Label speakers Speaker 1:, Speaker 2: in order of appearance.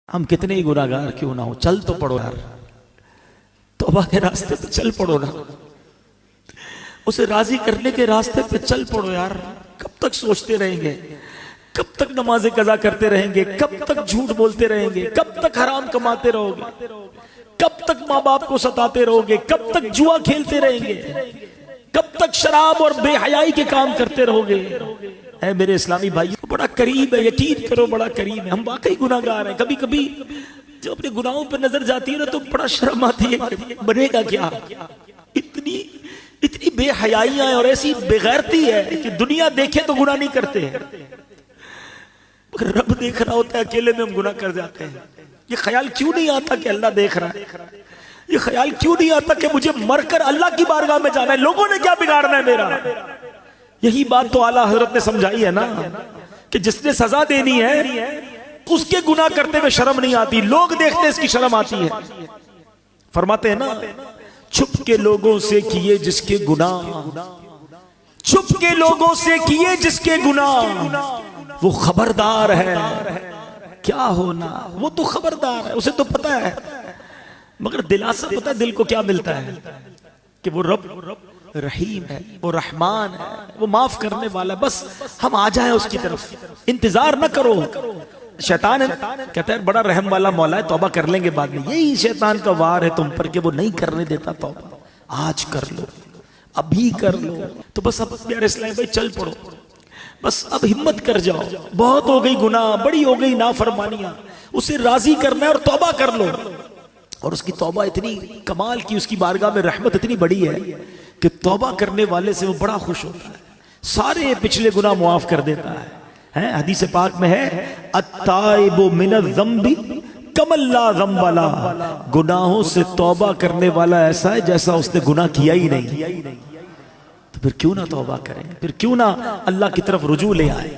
Speaker 1: ہم کتنے ہی گناہگار کیوں نہ ہو، چل تو پڑو یار، توبہ کے راستے پہ چل پڑو نا، اسے راضی کرنے کے راستے پہ چل پڑو یار۔ کب تک سوچتے رہیں گے، کب تک نمازیں قضا کرتے رہیں گے، کب تک جھوٹ بولتے رہیں گے، کب تک حرام کماتے رہو گے، کب تک ماں باپ کو ستاتے رہو گے، کب تک جوا کھیلتے رہیں گے، کب تک شراب اور بے حیائی کے کام کرتے رہو گے۔ اے میرے اسلامی بھائیوں، بڑا قریب ہے، یقین کرو بڑا قریب ہے۔ ہم واقعی گناہگار ہیں، کبھی کبھی جب اپنے گناہوں پہ نظر جاتی ہے نا تو بڑا شرم آتی ہے کہ بنے گا کیا، اتنی بے حیائیاں ہیں اور ایسی بے غیرتی ہے کہ دنیا دیکھے تو گناہ نہیں کرتے ہیں، مگر رب دیکھ رہا ہوتا ہے، اکیلے میں ہم گناہ کر جاتے ہیں۔ یہ خیال کیوں نہیں آتا کہ اللہ دیکھ رہا ہے؟ یہ خیال کیوں نہیں آتا کہ مجھے مر کر اللہ کی بارگاہ میں جانا ہے، لوگوں نے کیا بگاڑنا ہے میرا؟ یہی بات تو اعلیٰ حضرت نے سمجھائی ہے نا کہ جس نے سزا دینی ہے اس کے گناہ کرتے ہوئے شرم نہیں آتی، لوگ دیکھتے اس کی شرم آتی ہے۔ فرماتے ہیں نا، چھپ کے لوگوں سے کیے جس کے گناہ، چھپ کے لوگوں سے کیے جس کے گناہ، وہ خبردار ہے کیا ہونا، وہ تو خبردار ہے، اسے تو پتا ہے، مگر دلاسا پتا ہے دل کو کیا ملتا ہے کہ وہ رب رحیم ہے، وہ رحمان ہے، وہ معاف کرنے والا ہے، بس ہم آ جائیں اس کی طرف، انتظار نہ کرو۔ شیطان ہے کہتا ہے بڑا رحم والا مولا ہے، توبہ کر لیں گے بعد میں، یہی شیطان کا وار ہے تم پر کہ وہ نہیں کرنے دیتا توبہ، آج کر لو، ابھی کر لو۔ تو بس اب پیارے اسلام بھائی چل پڑو، بس اب ہمت کر جاؤ، بہت ہو گئی گناہ، بڑی ہو گئی نافرمانیاں، اسے راضی کرنا ہے اور توبہ کر لو۔ اور اس کی توبہ اتنی کمال کی، اس کی بارگاہ میں رحمت اتنی بڑی ہے کہ توبہ کرنے والے سے وہ بڑا خوش ہوتا ہے، سارے پچھلے گناہ معاف کر دیتا ہے۔ حدیث پاک میں ہے التائب من الذنب کمن لا ذنب لہ، گناہوں سے توبہ کرنے والا ایسا ہے جیسا اس نے گناہ کیا ہی نہیں۔ تو پھر کیوں نہ توبہ کریں، پھر کیوں نہ اللہ کی طرف رجوع لے آئے۔